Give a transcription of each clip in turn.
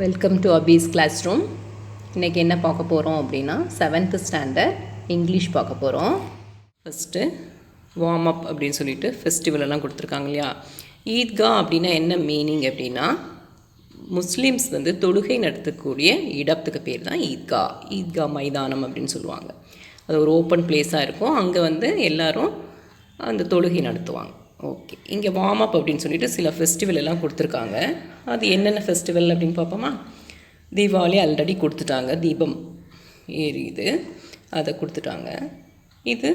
Welcome to Abi's class room. இன்றைக்கி என்ன பார்க்க போகிறோம் அப்படின்னா 7th ஸ்டாண்டர்ட் இங்கிலீஷ் பார்க்க போகிறோம். ஃபஸ்ட்டு வார்ம் அப் அப்படின்னு சொல்லிட்டு ஃபெஸ்டிவலெல்லாம் கொடுத்துருக்காங்க இல்லையா. ஈத்கா அப்படின்னா என்ன மீனிங் அப்படின்னா, முஸ்லீம்ஸ் வந்து தொழுகை நடத்தக்கூடிய இடத்துக்கு பேர் தான் ஈத்கா. ஈத்கா மைதானம் அப்படின்னு சொல்லுவாங்க. அது ஒரு ஓப்பன் பிளேஸாக இருக்கும். அங்கே வந்து எல்லோரும் அந்த தொழுகை நடத்துவாங்க. ஓகே, இங்கே வார்ம் அப் அப்படின்னு சொல்லிட்டு சில ஃபெஸ்டிவல் எல்லாம் கொடுத்துருக்காங்க. அது என்னென்ன ஃபெஸ்டிவல் அப்படின்னு பார்ப்போமா. தீபாவளி ஆல்ரெடி கொடுத்துட்டாங்க, தீபம் எரியுது, அதை கொடுத்துட்டாங்க. இது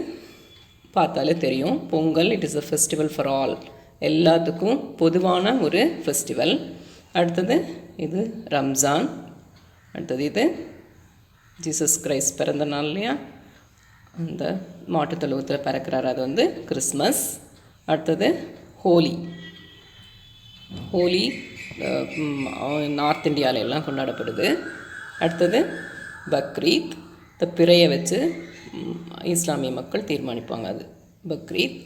பார்த்தாலே தெரியும், Pongal. It is a festival for all, எல்லாத்துக்கும் பொதுவான ஒரு ஃபெஸ்டிவல். அடுத்தது இது ரம்ஜான். அடுத்தது இது ஜீசஸ் கிரைஸ்ட் பிறந்த நாள் இல்லையா, அந்த மாட்டுத்தொழுவத்தில் பிறக்கிறார், அது வந்து கிறிஸ்மஸ். அடுத்தது ஹோலி. ஹோலி நார்த் இந்தியாவில எல்லாம் கொண்டாடப்படுது. அடுத்தது பக்ரீத், இந்த பிறையை வச்சு இஸ்லாமிய மக்கள் தீர்மானிப்பாங்க, அது பக்ரீத்.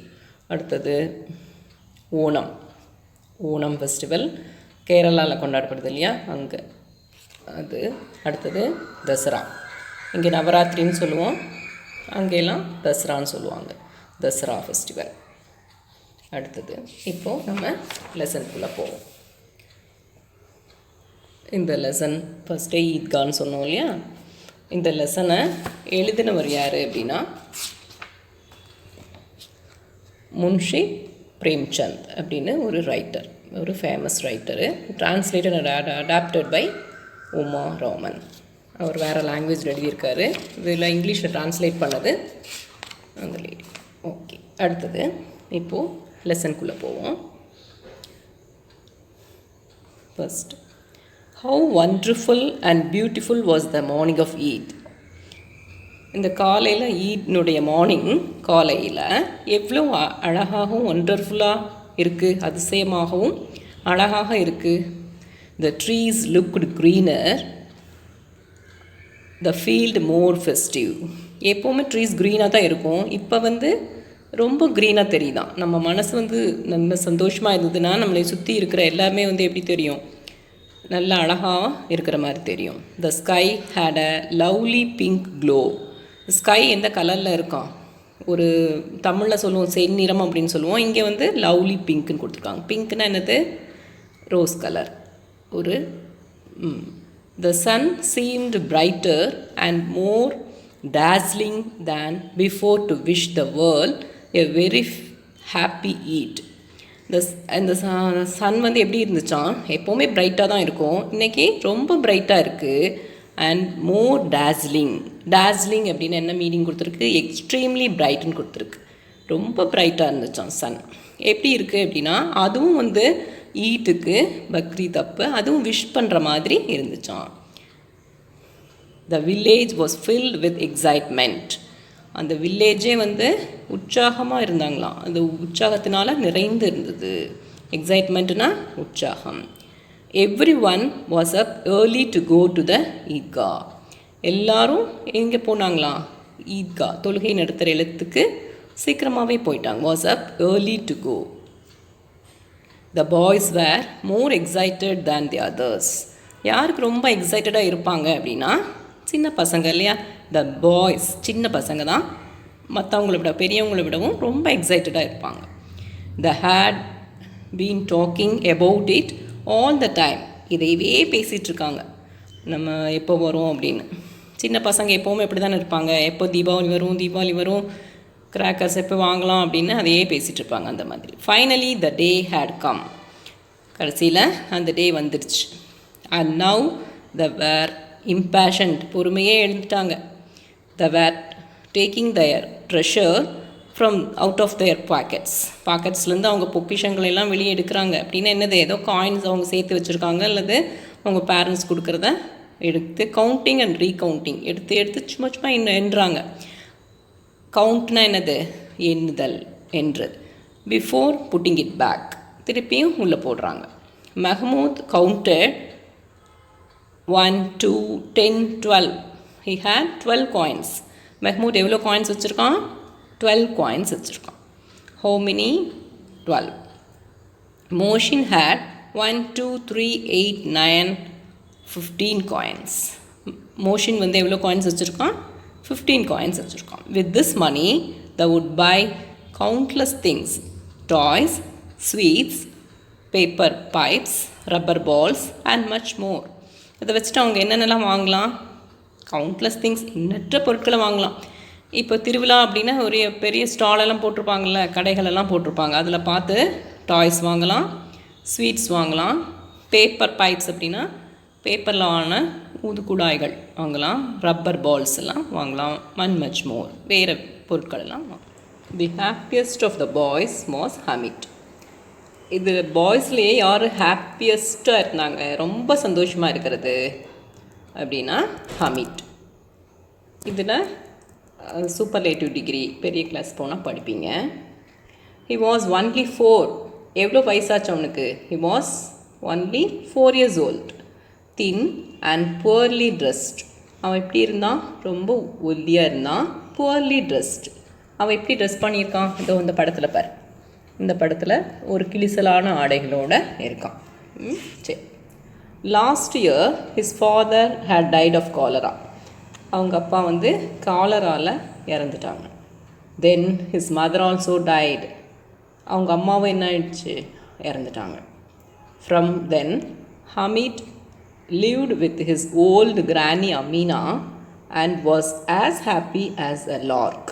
அடுத்தது ஓணம். ஓணம் ஃபெஸ்டிவல் கேரளாவில் கொண்டாடப்படுது இல்லையா, அங்கே அது. அடுத்தது தசரா. இங்கே நவராத்திரின்னு சொல்லுவோம், அங்கெல்லாம் தசரான்னு சொல்லுவாங்க, தசரா ஃபெஸ்டிவல். அடுத்தது இப்போது நம்ம லெசனுக்குள்ளே போவோம். இந்த லெசன் ஃபஸ்ட்டே ஈத்கான்னு சொன்னோம் இல்லையா. இந்த லெசனை எழுதினவர் யார் அப்படின்னா முன்ஷி பிரேம்சந்த் அப்படின்னு ஒரு ரைட்டர், ஒரு famous writer. Translated and adapted by Uma Raman. அவர் வேறு லாங்குவேஜில் எழுதியிருக்காரு, இதில் இங்கிலீஷில் ட்ரான்ஸ்லேட் பண்ணது அந்த லேடி. ஓகே, அடுத்தது இப்போது லெசனுக்குள்ளே போவோம். First, how wonderful and beautiful was the morning of Eid. இந்த காலையில் ஈத்னுடைய மார்னிங், காலையில் எவ்வளோ அழகாகவும் ஒண்டர்ஃபுல்லாக இருக்குது, அதிசயமாகவும் அழகாக இருக்குது. The trees looked greener, the field more festive. எப்போவுமே ட்ரீஸ் க்ரீனாக தான் இருக்கும், இப்போ வந்து ரொம்ப க்ரீனாக தெரியுதான். நம்ம மனசு வந்து நம்ம சந்தோஷமாக இருந்ததுன்னா நம்மளை சுற்றி இருக்கிற எல்லாமே வந்து எப்படி தெரியும், நல்ல அழகாக இருக்கிற மாதிரி தெரியும். The sky had a lovely pink glow. Sky எந்த கலரில் இருக்கான், ஒரு தமிழில் சொல்லுவோம் செந்நிறம் அப்படின்னு சொல்லுவோம், இங்கே வந்து லவ்லி பிங்க்குன்னு கொடுத்துருக்காங்க. பிங்க்னா என்னது, ரோஸ் கலர். ஒரு they sun seemed brighter and more dazzling than before to wish the world a very happy Eid. இந்த சன் வந்து எப்படி இருந்துச்சான், எப்போவுமே பிரைட்டாக தான் இருக்கும், இன்றைக்கி ரொம்ப பிரைட்டாக இருக்குது. And more டேஸ்லிங். டேஸ்லிங் அப்படின்னு என்ன மீனிங் கொடுத்துருக்கு, எக்ஸ்ட்ரீம்லி பிரைட்னு கொடுத்துருக்கு. ரொம்ப பிரைட்டாக இருந்துச்சான் சன். எப்படி இருக்குது அப்படின்னா, அதுவும் வந்து ஈட்டுக்கு பக்ரீத் அப்போ அதுவும் விஷ் பண்ணுற மாதிரி இருந்துச்சான். The village was filled with excitement. அந்த வில்லேஜே வந்து உற்சாகமாக இருந்தாங்களாம், அந்த உற்சாகத்தினால நிறைந்து இருந்தது. எக்ஸைட்மெண்ட்னா உற்சாகம். Everyone was up early to go to the Idgah. எல்லாரும் எங்கே போனாங்களாம், ஈத்கா தொழுகை நடத்துகிற இடத்துக்கு சீக்கிரமாகவே போயிட்டாங்க. Was up early to go. The boys were more excited than the others. யாருக்கு ரொம்ப எக்ஸைட்டடாக இருப்பாங்க அப்படின்னா சின்ன பசங்க இல்லையா. த பாய்ஸ், சின்ன பசங்க தான் மற்றவங்கள விட, பெரியவங்கள விடவும் ரொம்ப எக்ஸைட்டடாக இருப்பாங்க. They had been talking about it all the time. இதையவே பேசிகிட்ருக்காங்க, நம்ம எப்போ வரும் அப்படின்னு. சின்ன பசங்க எப்போவுமே எப்படி தானே இருப்பாங்க, எப்போ தீபாவளி வரும், தீபாவளி வரும், கிராக்கர்ஸ் எப்போ வாங்கலாம் அப்படின்னு அதையே பேசிகிட்ருப்பாங்க, அந்த மாதிரி. Finally the day had come. கடைசியில் அந்த டே வந்துடுச்சு. And now they were impassioned, பொறுமையே எழுந்துட்டாங்க. the were taking their treasure from out of their பாக்கெட்ஸ்லேருந்து அவங்க பொக்கிஷங்களெல்லாம் வெளியே எடுக்கிறாங்க. அப்படின்னா என்னது, ஏதோ காயின்ஸ் அவங்க சேர்த்து வச்சுருக்காங்க, அல்லது அவங்க பேரண்ட்ஸ் கொடுக்குறத எடுத்து கவுண்டிங் அண்ட் ரீகவுண்டிங் எடுத்து சும்மா சும்மா எண்ணுறாங்க. கவுண்ட்னா என்னது, எண்ணுதல் என்று. பிஃபோர் புட்டிங் இட் பேக், திருப்பியும் உள்ளே போடுறாங்க. Mahmood counted 1, 2, 10, 12. He had 12 coins. Mahmood எவ்வளோ காயின்ஸ் வச்சுருக்கான், 12 coins வச்சுருக்கான். How many? 12. Mohsin had 1, 2, 3, 8, 9, 15 coins. Mohsin வந்து எவ்வளோ காயின்ஸ் வச்சுருக்கான்? 15 coins வச்சுருக்கான். With this money they would buy countless things, toys, sweets, paper pipes, rubber balls and much more. இதை வச்சுட்டு அவங்க என்னென்னலாம் வாங்கலாம்? கவுண்ட்லெஸ் திங்ஸ், எண்ணற்ற பொருட்களை வாங்கலாம். இப்போ திருவிழா அப்படின்னா ஒரு பெரிய ஸ்டாலெல்லாம் போட்டிருப்பாங்கள்ல, கடைகளெல்லாம் போட்டிருப்பாங்க. அதில் பார்த்து டாய்ஸ் வாங்கலாம், ஸ்வீட்ஸ் வாங்கலாம், பேப்பர் பைப்ஸ் அப்படின்னா பேப்பரில் ஆன ஊதுக்குழாய்கள் வாங்கலாம், ரப்பர் பால்ஸ் எல்லாம் வாங்கலாம், மச் மோர், வேறு பொருட்கள் எல்லாம் வாங்கலாம். The happiest of the boys was Hamid. இது பாய்ஸ்லேயே யார் ஹாப்பியஸ்ட்டாக இருந்தாங்க, ரொம்ப சந்தோஷமாக இருக்கிறது அப்படின்னா ஹமிட். இதில் சூப்பர்லேட்டிவ் டிகிரி பெரிய கிளாஸ் போனால் படிப்பீங்க. He was only 4. எவ்வளோ வயசாச்சு அவனுக்கு? He was only 4 years old. thin and poorly dressed. அவன் எப்படி இருந்தான்? ரொம்ப ஒல்லியாக இருந்தான். poorly dressed. அவன் எப்படி ட்ரெஸ் பண்ணியிருக்கான்? இதோ இந்த படத்தில் பார். இந்த படத்தில் ஒரு கிழிசலான ஆடைகளோடு இருக்கான். சரி. Last year his father had died of cholera. அவங்க அப்பா வந்து காலரால் இறந்துட்டாங்க. Then his mother also died. அவங்க அம்மாவும் என்ன ஆயிடுச்சு? இறந்துட்டாங்க. From then Hamid lived with his old granny Amina and was as happy as a lark.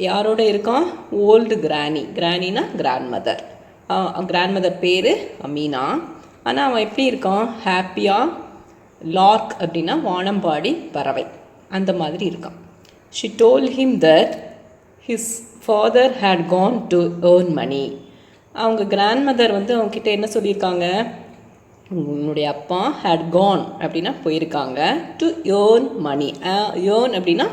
யாரோட இருக்கான்? Old granny. கிரானினா கிராண்ட்மதர். கிராண்ட்மதர் பேர் அமீனா. ஆனால் அவன் எப்படி இருக்கான்? ஹாப்பியாக. லார்க் அப்படின்னா வானம்பாடி பறவை, அந்த மாதிரி இருக்கான். She told him that his father had gone to earn money. அவங்க கிராண்ட்மதர் வந்து அவங்கக்கிட்ட என்ன சொல்லியிருக்காங்க? உன்னுடைய அப்பா ஹேட் கான் அப்படின்னா போயிருக்காங்க, டு ஏர்ன் மணி. ஏர்ன் அப்படின்னா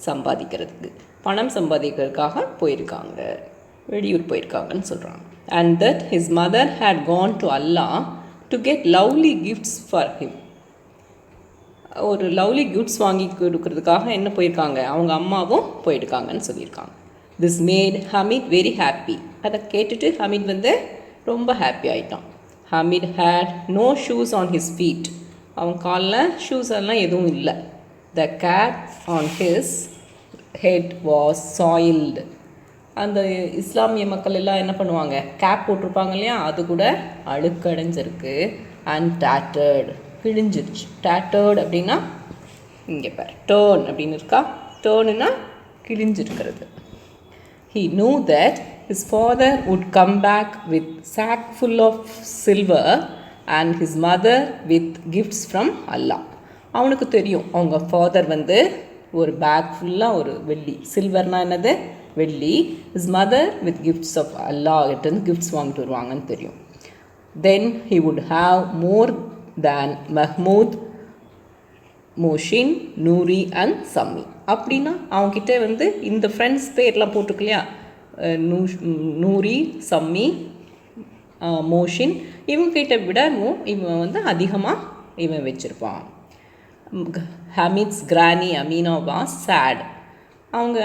சம்பாதிக்கிறதுக்கு, பணம் சம்பாதிக்கிறதுக்காக போயிருக்காங்க, வெளியூர் போயிருக்காங்கன்னு சொல்கிறாங்க. And that his mother had gone to Allah to get lovely gifts for him. ஒரு லவ்லி கிஃப்ட்ஸ் வாங்கி கொடுக்கறதுக்காக என்ன போயிருக்காங்க? அவங்க அம்மாவும் போயிருக்காங்கன்னு சொல்லியிருக்காங்க. This made Hamid very happy. அதை கேட்டுட்டு ஹமீத் வந்து ரொம்ப ஹாப்பி ஆகிட்டான். Hamid had no shoes on his feet. அவன் காலில் ஷூஸ் எல்லாம் எதுவும் இல்லை. The cap on his head was soiled. அந்த இஸ்லாமிய மக்கள் எல்லாம் என்ன பண்ணுவாங்க? கேப் போட்டிருப்பாங்க இல்லையா, அது கூட அழுக்கடைஞ்சிருக்கு. அண்ட் டேட்டர்டு, கிழிஞ்சிருச்சு. டேட்டர்டு அப்படின்னா இங்கே பார், டேர்ன் அப்படின்னு இருக்கா. டேர்னுன்னா கிழிஞ்சிருக்கிறது. He knew that his father would come back with sack full of silver and his mother with gifts from Allah. அவனுக்கு தெரியும் அவங்க ஃபாதர் வந்து ஒரு பேக் ஃபுல்லாக ஒரு வெள்ளி, சில்வர்னா என்னது? வெள்ளி. his mother with gifts of Allah கிட்டேருந்து கிஃப்ட்ஸ் வாங்கிட்டு வருவாங்கன்னு தெரியும். then he would have more than Mahmoud, Mohsin, Noori and Sammi. அப்படின்னா அவங்கக்கிட்ட வந்து இந்த ஃப்ரெண்ட்ஸ் பேர்லாம் போட்டிருக்கு இல்லையா, நூரி, சம்மி, மோஷின், இவங்ககிட்ட விடவும் இவன் வந்து அதிகமாக இவன் வச்சுருப்பான். Hamid's granny Amina was sad. அவங்க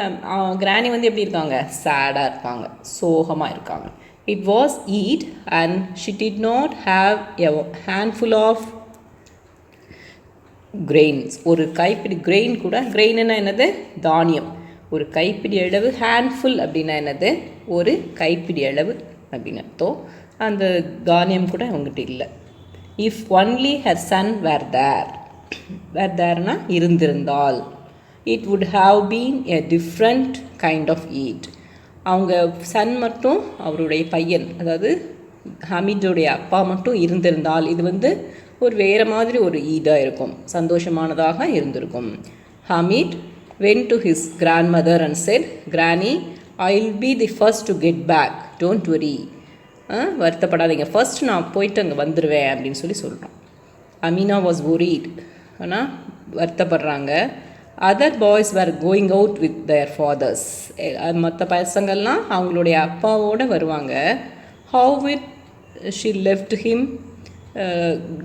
கிரானி வந்து எப்படி இருக்காங்க? சேடாக இருக்காங்க, சோகமாக இருக்காங்க. It was Eid and she did not have a handful of grains. ஒரு கைப்பிடி கிரெயின் கூட, கிரெயின்னா என்னது? தானியம். ஒரு கைப்பிடி அளவு. ஹேண்ட்ஃபுல் அப்படின்னா என்னது? ஒரு கைப்பிடி அளவு அப்படின்னு அர்த்தம். அந்த தானியம் கூட அவங்ககிட்ட இல்லை. If only her son were there. Were தேர்னா இருந்திருந்தால். It would have been a different kind of Eid. அவங்க சன் மட்டும், அவருடைய பையன், அதாவது ஹமீதுடைய அப்பா மட்டும் இருந்திருந்தால் இது வந்து ஒரு வேறு மாதிரி ஒரு ஈடாக இருக்கும், சந்தோஷமானதாக இருந்திருக்கும். Hamid went to his grandmother and said, Granny, I'll be the first to get back. Don't worry. வருத்தப்படாதீங்க, ஃபர்ஸ்ட் நான் போயிட்டு அங்கே வந்துடுவேன் அப்படின்னு சொல்கிறான். Amina was worried. ஆனால் வருத்தப்படுறாங்க. Other boys were going out with their fathers. மற்ற பசங்கள்லாம் அவங்களுடைய அப்பாவோடு வருவாங்க. How would she left him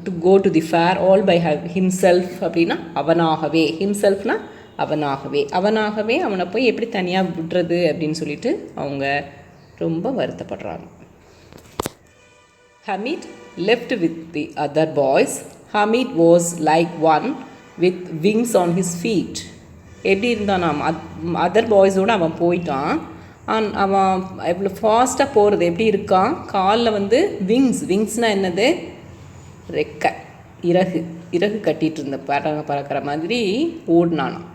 to go to the fair all by himself. அப்படின்னா அவனாகவே. ஹிம்செல்ஃப்னா அவனாகவே. அவனாகவே அவனை போய் எப்படி தனியாக விடுறது அப்படின்னு சொல்லிட்டு அவங்க ரொம்ப வருத்தப்படுறாங்க. Hamid left with the other boys Hamid was like one with wings on his feet. எப்படி இருந்தானா அதர் பாய்ஸோடு அவன் போயிட்டான். அவன் எவ்வளோ ஃபாஸ்ட்டாக போகிறது எப்படி இருக்கான், காலில் வந்து விங்ஸ்னால் என்னது, ரெக்கை, இறகு கட்டிகிட்டு இருந்த பறக்கிற மாதிரி ஓடினானான்,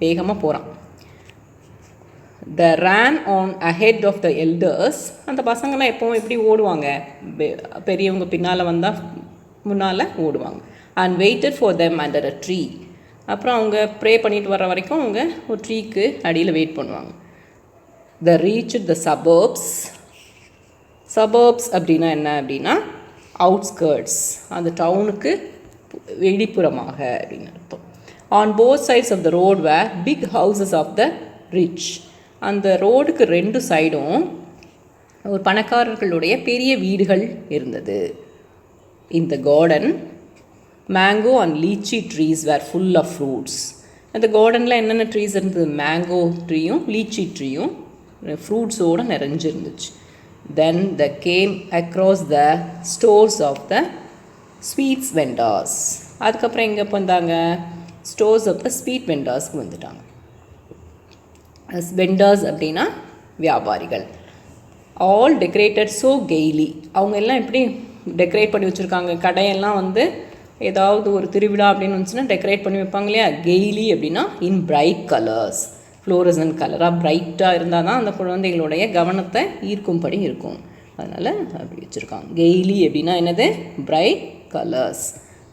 வேகமாக போகிறான். They ran on ahead of the elders. அந்த பசங்கள்லாம் எப்போவும் எப்படி ஓடுவாங்க, பெரியவங்க பின்னால் வந்தால் முன்னால் ஓடுவாங்க. And weighted for them under a tree. அப்புறம் அவங்க ப்ரே பண்ணிட்டு வர வரைக்கும் அவங்க ஒரு ட்ரீக்கு அடியில் வெயிட் பண்ணுவாங்க. They reach the suburbs. Suburbs அப்படின்னா என்ன அப்படின்னா அவுட்ஸ்கர்ட்ஸ், அந்த டவுனுக்கு வெளிப்புறமாக அப்படின்னு அர்த்தம். On both sides of the road were big houses of the rich. அந்த ரோடுக்கு 2 சைடும் ஒரு பணக்காரர்களுடைய பெரிய வீடுகள் இருந்தது. In the garden mango and litchi trees were full of fruits. அந்த கார்டனில் என்னென்ன ட்ரீஸ் இருந்தது, மேங்கோ ட்ரீயும் லீச்சி ட்ரீயும் ஃப்ரூட்ஸோடு நிறைஞ்சிருந்துச்சு. Then they came across the stores of the sweets vendors. அதுக்கப்புறம் எங்கே வந்தாங்க, ஸ்டோர்ஸ் ஆஃப் த ஸ்வீட் வெண்டார்ஸ்க்கு வந்துட்டாங்க. வெண்டார்ஸ் அப்படின்னா வியாபாரிகள். All decorated so Cayley. அவங்க எல்லாம் எப்படி டெக்கரேட் பண்ணி வச்சுருக்காங்க, கடையெல்லாம் வந்து ஏதாவது ஒரு திருவிழா அப்படின்னு வந்துச்சுன்னா டெக்கரேட் பண்ணி வைப்பாங்க இல்லையா. கெய்லி அப்படின்னா இன் பிரைட் கலர்ஸ், ஃப்ளோரசன்ட் கலராக பிரைட்டாக இருந்தால் தான் அந்த குழந்தைகளுடைய கவனத்தை ஈர்க்கும்படி இருக்கும், அதனால் அப்படி வச்சுருக்காங்க. கெய்லி அப்படின்னா என்னது, பிரைட் கலர்ஸ்.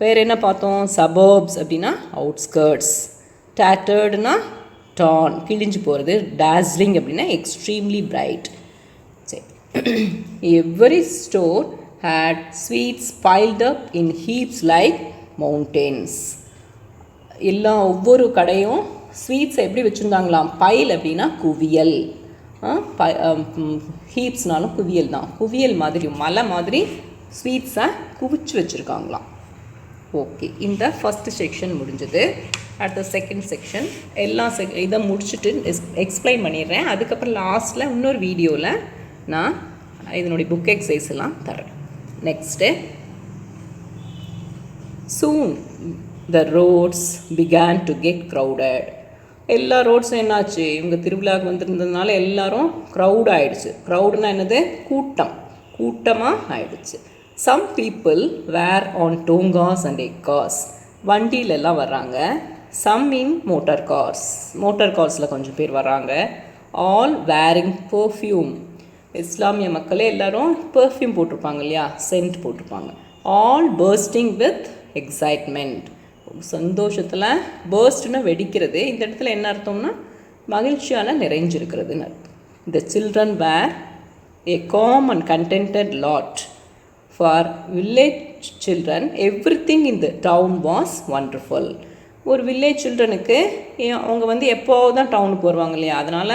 வேறு என்ன பார்த்தோம், சபர்ப்ஸ் அப்படின்னா அவுட்ஸ்கர்ட்ஸ், டேட்டர்டுனா டான் கிழிஞ்சு போகிறது, டாஸ்லிங் அப்படின்னா எக்ஸ்ட்ரீம்லி பிரைட். சரி, every store had sweets piled up in heaps like mountains. ஒவ்வொரு கடையும் ஸ்வீட்ஸை எப்படி வச்சுருந்தாங்களாம், பைல் அப்படின்னா குவியல், ஹீப்ஸ்னாலும் குவியல் தான், குவியல் மாதிரி மலை மாதிரி ஸ்வீட்ஸை குவிச்சு வச்சுருக்காங்களாம். ஓகே, இந்த ஃபஸ்ட்டு செக்ஷன் முடிஞ்சது. அடுத்த செகண்ட் செக்ஷன் எல்லாம் இதை முடிச்சுட்டு எக்ஸ்பிளைன் பண்ணிடுறேன். அதுக்கப்புறம் லாஸ்ட்டில் இன்னொரு வீடியோவில் நான் இதனுடைய புக் எக்ஸசைஸ் எல்லாம் தரேன். Next, soon the roads began to get crowded. எல்லா ரோட்ஸும் என்னாச்சு, இவங்க திருவிழாவுக்கு வந்துருந்ததுனால எல்லாரும் க்ரௌட் ஆகிடுச்சு. க்ரௌடுனா என்னது, கூட்டமாக ஆயிடுச்சு. Some people were on tongas and ekkas. வண்டியிலெல்லாம் வர்றாங்க. சம் இன் மோட்டார் கார்ஸில் கொஞ்சம் பேர் வர்றாங்க. All wearing perfume. இஸ்லாமிய மக்களே எல்லோரும் பர்ஃப்யூம் போட்டிருப்பாங்க இல்லையா, சென்ட் போட்டிருப்பாங்க. All bursting with excitement. சந்தோஷத்தில், பர்ஸ்ட்னா வெடிக்கிறது, இந்த இடத்துல என்ன அர்த்தம்னா மகிழ்ச்சியால் நிறைஞ்சிருக்கிறதுன்னு அர்த்தம். The children were a calm and contented lot. For village children everything in the town was wonderful. ஒரு வில்லேஜ் சில்ட்ரனுக்கு அவங்க வந்து எப்போது தான் டவுனுக்கு வருவாங்க இல்லையா, அதனால்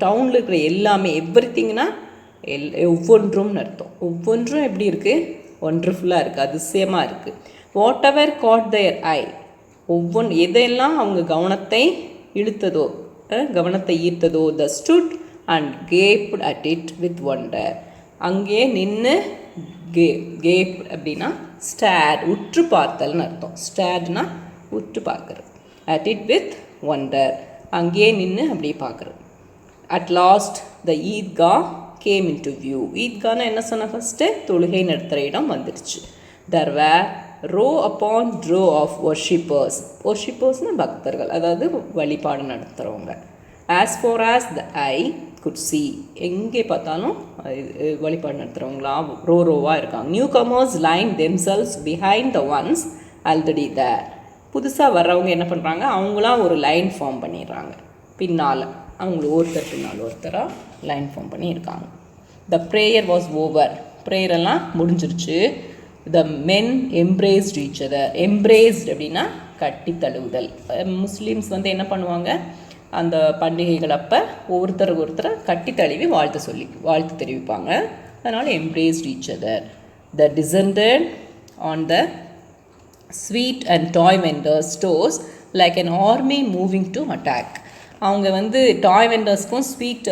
டவுனில் இருக்கிற எல்லாமே எவ்ரிதிங்னா ஒவ்வொன்றும்னு அர்த்தம். ஒவ்வொன்றும் எப்படி இருக்குது, ஒண்டர்ஃபுல்லாக இருக்குது, அதிசயமாக இருக்குது. Whatever caught their eye. எதெல்லாம் அவங்க கவனத்தை இழுத்ததோ, கவனத்தை ஈர்த்ததோ. They stood and gaped at it with wonder. அங்கே நின்று கேப் அப்படின்னா ஸ்டேட், உற்று பார்த்தல்னு அர்த்தம். ஸ்டேட்னா உற்று பார்க்குறது. அட் இட் வித் ஒண்டர், அங்கேயே நின்று அப்படியே பார்க்குறது. At last the Idgah came into view. ஈத்கானா என்ன சொன்ன, ஃபஸ்ட்டு தொழுகை நடத்துகிற இடம் வந்துடுச்சு. There were row upon row of ஒர்ஷிப்பர்ஸ்னால் பக்தர்கள், அதாவது வழிபாடு நடத்துகிறவங்க. As far as the eye could see. எங்கே பார்த்தாலும் வழிபாடு நடத்துகிறவங்களா ரோவாக இருக்காங்க. Newcomers line themselves behind the ones already there. புதுசாக வர்றவங்க என்ன பண்ணுறாங்க, அவங்களாம் ஒரு லைன் ஃபார்ம் பண்ணிடுறாங்க பின்னால், அவங்களுக்கு ஒருத்தர் பின்னால் ஒருத்தராக லைன் ஃபார்ம் பண்ணியிருக்காங்க. The prayer was over. ப்ரேயரெல்லாம் முடிஞ்சிருச்சு. The men embraced each other. Embraced அப்படின்னா கட்டி தழுவுதல். முஸ்லீம்ஸ் வந்து என்ன பண்ணுவாங்க, அந்த பண்டிகைகள் அப்போ ஒருத்தரை கட்டி தழுவி வாழ்த்து தெரிவிப்பாங்க. அதனால் embraced each other. They descended on the sweet and toy vendor stores like an army moving to attack. அவங்க வந்து டாய் வெண்டர்ஸ்க்கும் ஸ்வீட்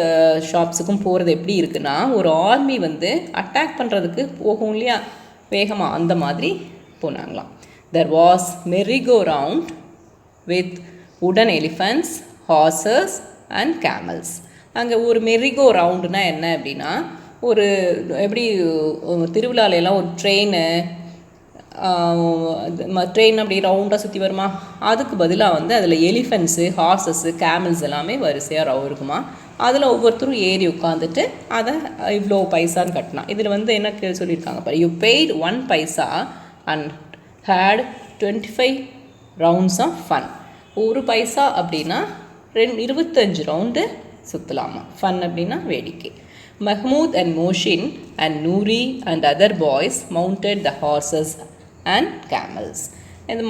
ஷாப்ஸுக்கும் போகிறது எப்படி இருக்குன்னா, ஒரு ஆர்மி வந்து அட்டாக் பண்ணுறதுக்கு போகும் இல்லையா வேகமாக, அந்த மாதிரி போனாங்களாம். There was merry-go-round with wooden elephants, horses and camels. அங்கே ஒரு மெரிகோ ரவுண்டுனா என்ன அப்படின்னா, ஒரு எப்படி திருவிழாலெல்லாம் ஒரு ட்ரெயின் அப்படி ரவுண்டாக சுற்றி வருமா, அதுக்கு பதிலாக வந்து அதில் எலிஃபென்ட்ஸு, ஹார்சஸ்ஸு, கேமல்ஸ் எல்லாமே வரிசையாக இருக்குமா. அதில் ஒவ்வொருத்தரும் ஏறி உட்காந்துட்டு அதை இவ்வளோ பைசான்னு கட்டினான். இதில் வந்து என்ன சொல்லியிருக்காங்க பாரு, you paid 1 paisa and had 25 rounds of fun. 1 paisa அப்படின்னா 25 ரவுண்டு சுற்றலாமா. ஃபன் அப்படின்னா வேடிக்கை. Mahmoud and Moshin and Noori and other boys mounted the horses and camels. இந்த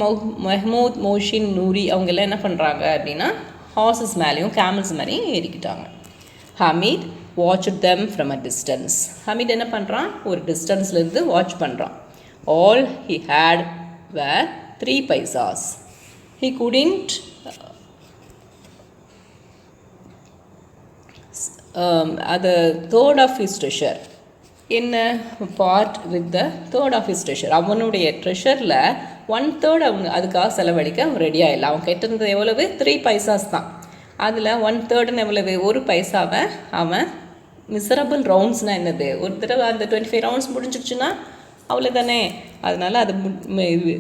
Mahmoud, Moshin, Noori அவங்கெல்லாம் என்ன பண்ணுறாங்க அப்படின்னா ஹார்சஸ் மேலேயும் கேமல்ஸ் மேலேயும் ஏறிக்கிட்டாங்க. Hamid watched them from a distance. Hamid என்ன பண்ணுறான், ஒரு டிஸ்டன்ஸ்லேருந்து வாட்ச் பண்ணுறான். All he had were 3 paisas. He couldn't the third of his treasure. என்ன part with the third of his treasure. அவனுடைய ட்ரெஷரில் 1/3 அவன் அதுக்காக செலவழிக்க அவன் ரெடியாக இல்லை. அவன் கேட்டிருந்தது எவ்வளவு, 3 பைசாஸ் தான். அதில் 1/3 எவ்வளவு, 1 பைசாவை அவன் மிசரபிள் ரவுண்ட்ஸ்னால் என்னது, ஒரு தடவை அந்த 25 ரவுண்ட்ஸ் முடிஞ்சிடுச்சுன்னா அவ்வளோதானே. அதனால் அது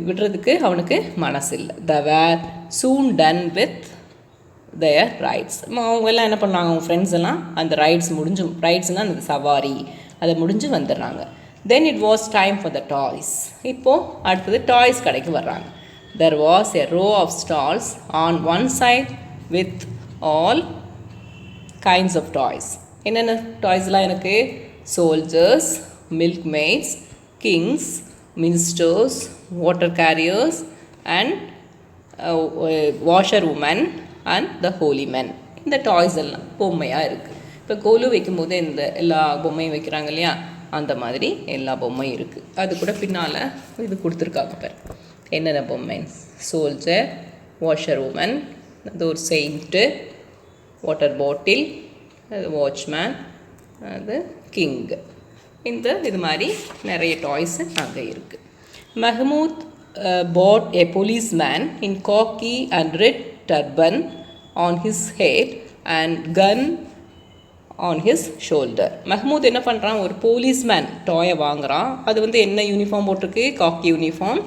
விடுறதுக்கு அவனுக்கு மனசு இல்லை. They were soon done with their rides. அவங்க எல்லாம் என்ன பண்ணாங்க, அவங்க ஃப்ரெண்ட்ஸ் எல்லாம் அந்த ரைட்ஸ்னால் அந்த சவாரி அதை முடிஞ்சு வந்துடுறாங்க. Then it was time for the toys. இப்போது அடுத்தது டாய்ஸ் கடைக்கு வர்றாங்க. There was a row of stalls on one side with all kinds of toys. என்னென்ன டாய்ஸ்லாம் எனக்கு, soldiers, milkmaids, kings, ministers, water carriers and washer woman and the holy men. இந்த toys எல்லாம் பொம்மையாக இருக்குது. இப்போ கோலு வைக்கும்போது இந்த எல்லா பொம்மையும் வைக்கிறாங்க இல்லையா, அந்த மாதிரி எல்லா பொம்மையும் இருக்குது. அது கூட பின்னால் இது கொடுத்துருக்காங்க பாரு, என்னென்ன பொம்மை, சோல்ஜர், வாஷர் உமன், அது ஒரு செயின்ட்டு, வாட்டர் பாட்டில், அது வாட்ச்மேன், அது கிங்கு. இது மாதிரி நிறைய டாய்ஸு அங்கே இருக்குது. Mahmood bought a policeman in khaki and red turban on his head and gun on his shoulder. Mahmood என்ன பண்ணுறான், ஒரு போலீஸ்மேன் டாயை வாங்குகிறான். அது வந்து என்ன யூனிஃபார்ம் போட்டிருக்கு, khaki uniform.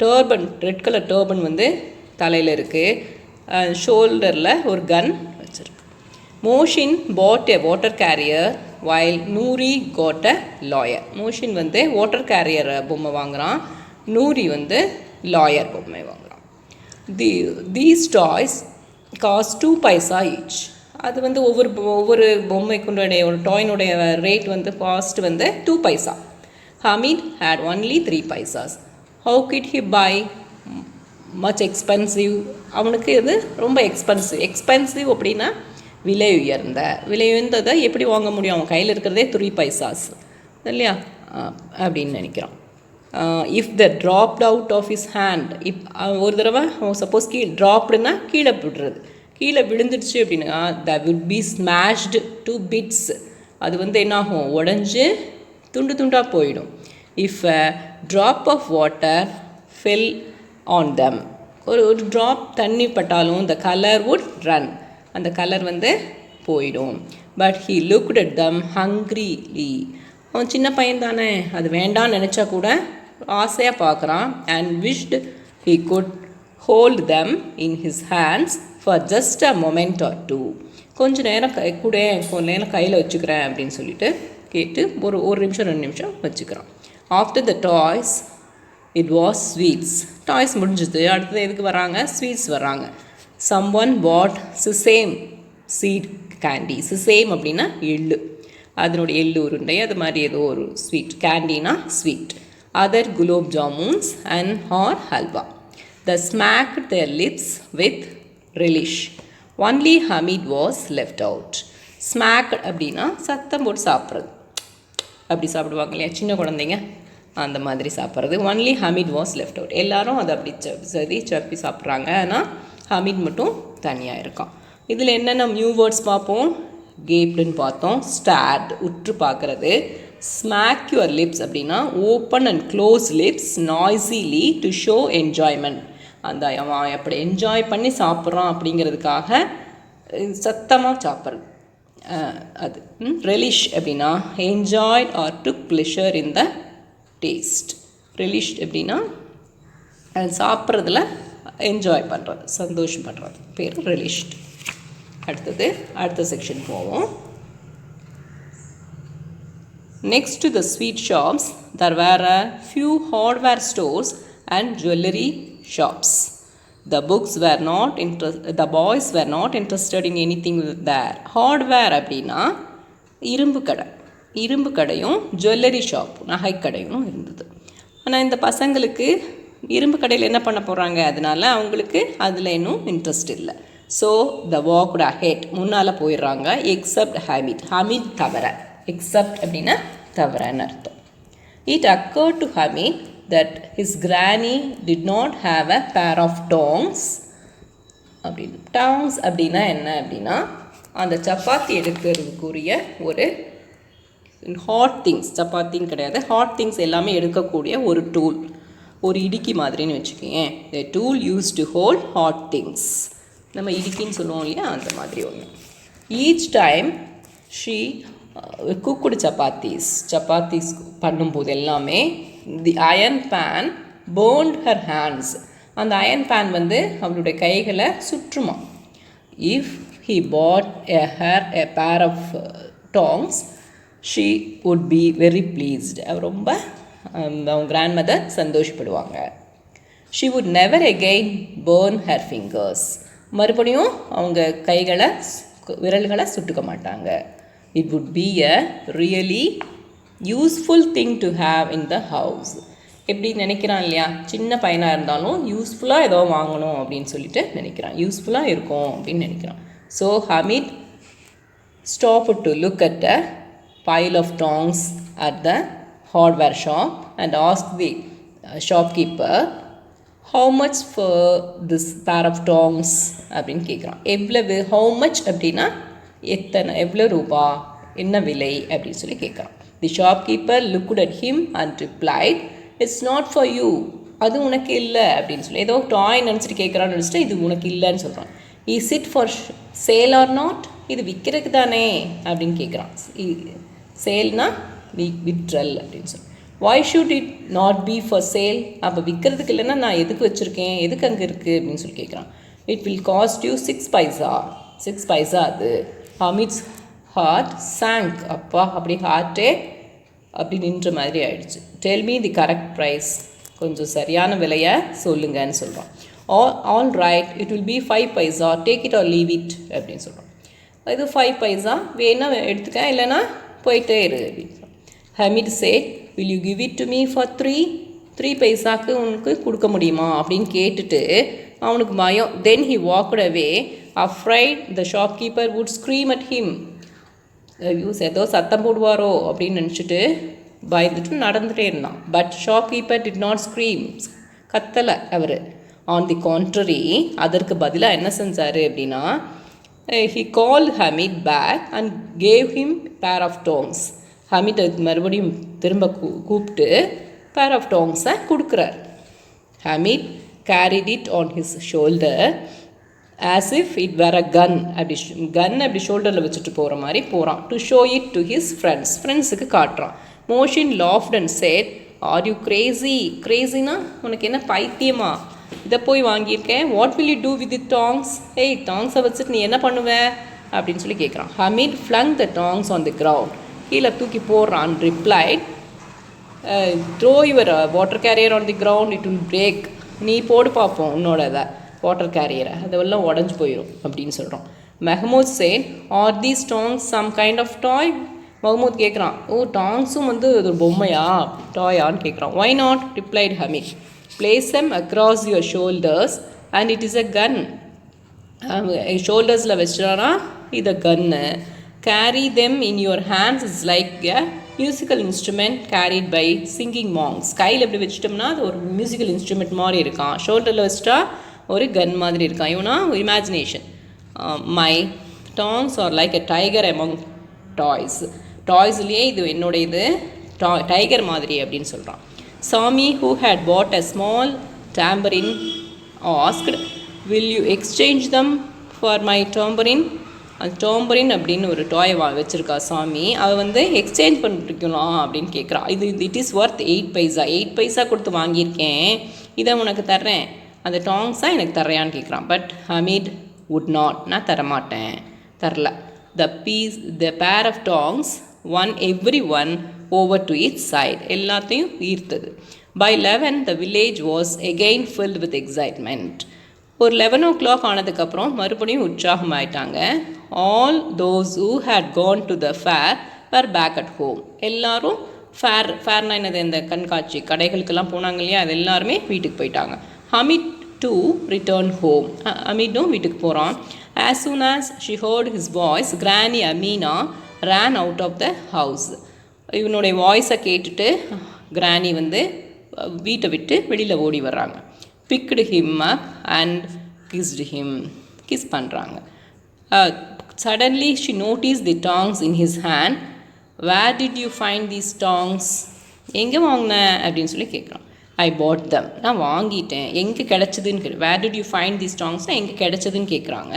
Turban, red colour turban வந்து தலையில் இருக்குது. ஷோல்டரில் ஒரு கன் வச்சுருக்கு. Mohsin bought a water carrier while Noori got a lawyer. Mohsin வந்து வாட்டர் கேரியர் பொம்மை வாங்குகிறான், நூரி வந்து லாயர் பொம்மை வாங்குகிறான். These toys cost 2 paisa each. அது வந்து ஒவ்வொரு பொம்மைக்குடைய ஒரு டாயினுடைய ரேட் வந்து காஸ்ட் வந்து 2 paisa. Hamid had only 3 paisas. How could he buy much expensive. அவனுக்கு இது ரொம்ப எக்ஸ்பென்சிவ் அப்படின்னா விலை உயர்ந்ததை எப்படி வாங்க முடியும், அவன் கையில் இருக்கிறதே 3 பைசாஸ் இல்லையா அப்படின்னு நினைக்கிறான். If they dropped out of his hand. ஒரு தடவை சப்போஸ் ட்ராப்டுன்னா கீழே விழுந்துடுச்சு அப்படின்னா they would be smashed to bits. அது வந்து என்னாகும், உடஞ்சி துண்டு துண்டாக போயிடும். If a drop of water fell on them. ஒரு ட்ராப் தண்ணி பட்டாலும் த கலர் வுட் ரன். அந்த கலர் வந்து போயிடும். But he looked at them hungrily. அவன் சின்ன பையன் தானே, அது வேண்டான்னு நினச்சா கூட ஆசையாக பார்க்குறான். And wished he could hold them in his hands for just a moment or 2. கொஞ்சம் நேரம் கொஞ்ச நேரம் கையில் வச்சுக்கிறேன் அப்படின்னு சொல்லிட்டு கேட்டு ஒரு நிமிஷம் 2 நிமிஷம் வச்சுக்கிறான். After the toys it was sweets. Toys முடிஞ்சது, அடுத்தது எதுக்கு வராங்க, ஸ்வீட்ஸ் வராங்க. Someone bought sesame seed candy. Sesame அப்படின்னா எள்ளு, அதனுடைய எள்ளு உருண்டை, அது மாதிரி ஏதோ ஒரு ஸ்வீட். கேண்டினா sweet. Other gulab jamuns and or halwa. They smacked their lips with relish. Only Hamid was left out. Smacked அப்படின்னா சத்தம் போட்டு சாப்பிட்றது, அப்படி சாப்பிடுவாங்க இல்லையா சின்ன குழந்தைங்க, அந்த மாதிரி சாப்பிட்றது. Only Hamid was left out. எல்லாரும் அதை அப்படி சப்பி சாப்பிட்றாங்க, ஆனால் ஹமீத் மட்டும் தனியாக இருக்கான். இதில் என்னென்ன நியூ வேர்ட்ஸ் பார்ப்போம், கேப்டுன்னு பார்த்தோம், ஸ்டார்ட் உற்று பார்க்குறது, ஸ்மாக் யுவர் லிப்ஸ் அப்படின்னா open and close lips noisily to show enjoyment. அந்த அவன் எப்படி என்ஜாய் பண்ணி சாப்பிட்றான் அப்படிங்கிறதுக்காக சத்தமாக சாப்பிட்றது அது. ரெலிஷ் அப்படின்னா enjoy or to pleasure in the taste. Relish அப்படின்னா சாப்பிட்றதுல என்ஜாய் பண்ணுறது, சந்தோஷப்படுறது பேர் ரெலிஷ்ட். அடுத்த செக்ஷன் போவோம். Next to the sweet shops, there were a few hardware stores and jewelry shops. The boys were not interested in anything there. Hardware அப்படின்னா இரும்பு கடையும் jewellery shop நகை கடையும் இருந்தது. ஆனால் இந்த பசங்களுக்கு இரும்பு கடையில் என்ன பண்ண போகிறாங்க, அதனால அவங்களுக்கு அதில் இன்னும் இன்ட்ரெஸ்ட் இல்லை. ஸோ த வாக்ட் அஹெட், முன்னால் போயிடுறாங்க. எக்ஸப்ட் ஹமீத் தவிர. எக்ஸப்ட் அப்படின்னா தவிரன்னு அர்த்தம். It occurred to Hamid that his granny did not have a pair of tongs அப்படின்னு. டாங்ஸ் அப்படின்னா என்ன அப்படின்னா அந்த சப்பாத்தி எடுக்கிறதுக்குரிய ஒரு ஹாட் திங்ஸ், சப்பாத்தின்னு கிடையாது, ஹாட் திங்ஸ் எல்லாமே எடுக்கக்கூடிய ஒரு டூல், ஒரு இடுக்கி மாதிரின்னு வச்சுக்கோங்க. The tool use to hold hot things, நம்ம இடுக்கின்னு சொல்லுவோம் இல்லையா, அந்த மாதிரி ஒன்று. Each time she cooked chapatis பண்ணும்போது எல்லாமே the iron pan burnt her hands, அந்த அயன் பேன் வந்து அவளுடைய கைகளை சுற்றுமா. If he bought a pair of tongs she would be very pleased, அவர் ரொம்ப அவங்க கிராண்ட் மதர் சந்தோஷப்படுவாங்க. She would never again burn her fingers, மறுபடியும் அவங்க விரல்களை சுட்டுக்க மாட்டாங்க. It would be a really useful thing to have in the house. எப்படி நினைக்கிறான் இல்லையா, சின்ன பையனாக இருந்தாலும் யூஸ்ஃபுல்லாக ஏதோ வாங்கணும் அப்படின்னு சொல்லிட்டு நினைக்கிறான், யூஸ்ஃபுல்லாக இருக்கும் அப்படின்னு நினைக்கிறான். So Hamid stopped to look at a pile of tongs at the hardware shop and asked the shopkeeper, how much for this pair of tongs அப்படின்னு கேட்குறான். எவ்வளவு, how much அப்படின்னா எத்தனை, எவ்வளோ ரூபா, என்ன விலை அப்படின்னு சொல்லி கேட்குறான். தி shopkeeper looked at him and replied, it's not for you, அது உனக்கு இல்லை அப்படின்னு சொல்லி, ஏதோ டாய் நினச்சிட்டு கேட்குறான்னு நினச்சிட்டு இது உனக்கு இல்லைன்னு சொல்கிறான். Is it for sale or not, இது விற்கிறதுக்கு தானே அப்படின்னு கேட்குறான். சேல்னா விட்ரல் அப்படின்னு சொல்லி. why should it not be for sale, அப்போ விற்கிறதுக்கு இல்லைன்னா நான் எதுக்கு வச்சுருக்கேன், எதுக்கு அங்கே இருக்குது அப்படின்னு சொல்லி கேட்குறான். it will cost you 6 paisa, 6 paisa அது. ஹமீத்ஸ் ஹார்ட் sank, அப்பா அப்படி ஹார்ட்டே அப்படி நின்ற மாதிரி ஆயிடுச்சு. Tell me the correct price, கொஞ்சம் சரியான விலையை சொல்லுங்கன்னு சொல்கிறான். All right it will be 5 paisa, take it or leave it அப்படின்னு சொல்கிறான். இது 5 paisa வேணா எடுத்துக்க, இல்லைன்னா போயிட்டே இரு அப்படின்னு சொல்கிறான். Hamid said, will you give it to me for 3 பைசாக்கு உனக்கு கொடுக்க முடியுமா அப்படின்னு கேட்டுட்டு அவனுக்கு பயம். தென் he walked away afraid the shopkeeper would scream at him. ஏதோ சத்தம் போடுவாரோ அப்படின்னு நினச்சிட்டு பயந்துட்டு நடந்துகிட்டே இருந்தான். But shopkeeper did not scream, கத்தலை அவர். ஆன் தி கான்ட்ரரி, அதற்கு பதிலாக என்ன செஞ்சார் அப்படின்னா, he called Hamid back and gave him pair of tongs. Hamid மறுபடியும் திரும்ப கூப்பிட்டு பேர் ஆஃப் டாங்ஸை கொடுக்குறார். Hamid carried it on his shoulder as if it were a gun, அப்படி ஷோல்டரில் வச்சுட்டு போகிற மாதிரி போகிறான். To show it to his ஃப்ரெண்ட்ஸுக்கு காட்டுறான். Mohsin laughed and said, are you crazy, கிரேசினா உனக்கு என்ன பைத்தியமா, இதை போய் வாங்கியிருக்கேன். What will you do with the tongs, ஏய் டாங்ஸை வச்சுட்டு நீ என்ன பண்ணுவேன் அப்படின்னு சொல்லி கேட்குறான். Hamid flung the tongs on the ground, கீழே தூக்கி போடுறான். Replied, throw your water carrier on the ground, it will break, நீ போடு பார்ப்போம் உன்னோட இதை வாட்டர் கேரியரை, அதெல்லாம் உடஞ்சி போயிடும் அப்படின்னு சொல்கிறோம். Mahmood said, are these tongs some kind of toy, Mahmood கேட்குறான், ஓ டாங்ஸும் வந்து அது பொம்மையா டாயான்னு கேட்குறான். Why not, replied Hamid, place them across your shoulders and it is a gun. ஷோல்டர்ஸில் வச்சுட்டானா இது கன்னு. Carry them in your hands is like a musical instrument carried by singing monks. கையில் எப்படி வச்சுட்டோம்னா அது ஒரு மியூசிக்கல் இன்ஸ்ட்ருமெண்ட் மாதிரி இருக்கான், ஷோல்டரில் வச்சுட்டா ஒரு கன் மாதிரி இருக்கான். இவனா imagination. My tongs are like a tiger among toys, டாய்ஸ்லேயே இது என்னோட இது டைகர் மாதிரி அப்படின்னு சொல்கிறான். சாமி who had bought a small tambourine asked, will you exchange them for my tambourine? அந்த டாம்பரின் அப்படின்னு ஒரு டாய் வச்சுருக்கா சாமி. அவள் வந்து எக்ஸ்சேஞ்ச் பண்ணிருக்கலாம் அப்படின்னு கேட்குறா. இட் இஸ் ஒர்த் 8 பைசா, 8 பைசா கொடுத்து வாங்கியிருக்கேன், இதை உனக்கு தர்றேன், அந்த டாங்ஸாக எனக்கு தர்றையான்னு கேட்குறான். பட் ஹமீட் would not, நான் தரமாட்டேன், தரல. the pair of tongs won everyone over to its side, எல்லாத்தையும் ஈர்த்தது. By 11 the village was again filled with excitement. ஒரு 11 o'clock ஆனதுக்கப்புறம் மறுபடியும் உற்சாகமாயிட்டாங்க. All those who had gone to the fair were back at home. எல்லாரும் ஃபேர்னா என்னது, இந்த கண்காட்சி கடைகளுக்கெல்லாம் போனாங்க இல்லையா, அது எல்லாருமே வீட்டுக்கு போயிட்டாங்க. Hameed too returned home. ஹமீடும் வீட்டுக்கு போகிறான். As soon as she heard his voice, Granny Amina ran out of the house. இவனுடைய வாய்ஸை கேட்டுட்டு கிராணி வந்து வீட்டை விட்டு வெளியில் ஓடி வர்றாங்க. picked him up and kissed him. Kiss பண்ணுறாங்க. Suddenly she noticed the tongs in his hand. Where did you find these tongs? எங்கே வாங்கின அப்படின்னு சொல்லி கேட்குறான். I bought them. நான் வாங்கிட்டேன். எங்கே கிடச்சதுன்னு கேட்கு. Where did you find these tongs? எங்கே கிடச்சதுன்னு கேட்குறாங்க.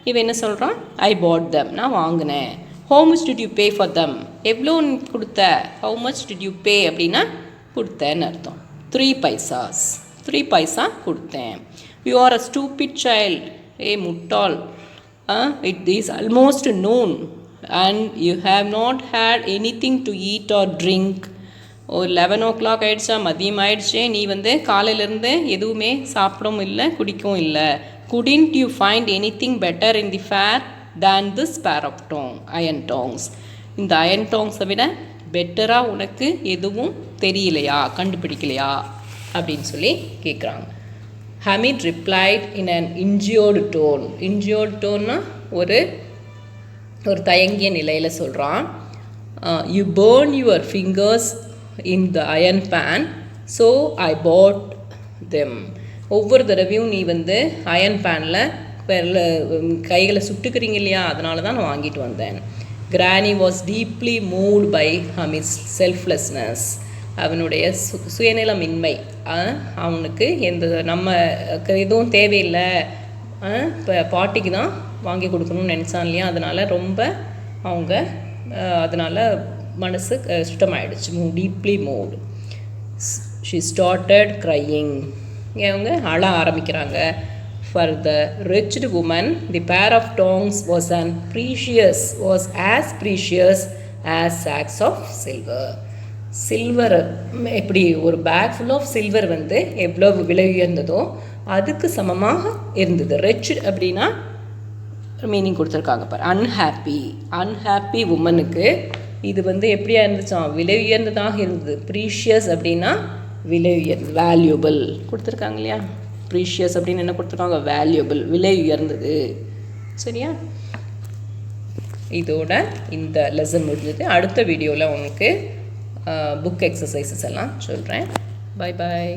இவன் என்ன சொல்கிறான், I bought them. நான் வாங்கினேன். How much did you pay for them? எவ்வளோ கொடுத்த? How much did you pay அப்படின்னா கொடுத்தேன்னு அர்த்தம். 3 பைசாஸ். 3 பைசா கொடுத்தேன். You are a stupid child. முட்டாள். It is almost noon and you have not had anything to eat or drink. 11 o'clock ஆயிடுச்சா, மதியம் ஆயிடுச்சு, நீ வந்து காலையிலேருந்து எதுவுமே சாப்பிடவும் இல்லை குடிக்கவும் இல்லை. Couldn't you find anything better in the fair than this pair of iron tongs? இந்த அயன் டாங்ஸை விட பெட்டராக உனக்கு எதுவும் தெரியலையா, கண்டுபிடிக்கலையா அப்படின்னு சொல்லி கேட்குறாங்க. Hamid replied in an injured tone. Injured டோன்னா ஒரு தயங்கிய நிலையில் சொல்கிறான். You burn your fingers in the iron pan, so I bought them. ஒவ்வொரு தடவையும் நீ வந்து அயன் பேனில் கைகளை சுட்டுக்கிறீங்க இல்லையா, அதனால தான் நான் வாங்கிட்டு வந்தேன். Granny was deeply moved by Hamid's selflessness. அவனுடைய சுயநலமின்மை, அவனுக்கு எந்த நம்ம எதுவும் தேவையில்லை, இப்போ பாட்டிக்கு தான் வாங்கி கொடுக்கணும்னு நினச்சான் இல்லையா, அதனால் ரொம்ப அவங்க அதனால் மனசு சுத்தமாயிடுச்சு. Deeply moved. She started crying. அவங்க அழ ஆரம்பிக்கிறாங்க. For the richest woman the pair of tongs was as precious as sacks of silver. Silver எப்படி ஒரு பேக் ஃபுல் ஆஃப் சில்வர் வந்து எவ்வளோ விலை உயர்ந்ததோ அதுக்கு சமமாக இருந்தது. ரிச் அப்படின்னா மீனிங் கொடுத்துருக்காங்க பாரு. அன்ஹாப்பி உமனுக்கு இது வந்து எப்படியா இருந்துச்சான், விலை உயர்ந்ததாக இருந்தது. ப்ரீஷியஸ் அப்படின்னா விலை உயர்ந்தது, வேல்யூபிள் கொடுத்துருக்காங்க இல்லையா. ப்ரீஷியஸ் அப்படின்னு என்ன கொடுத்துருக்காங்க, வேல்யூபிள், விலை உயர்ந்தது. சரியா, இதோட இந்த லெசன் முடிஞ்சது. அடுத்த வீடியோவில் உங்களுக்கு புக் எக்ஸசைசஸ் எல்லாம் சொல்கிறேன். Bye bye.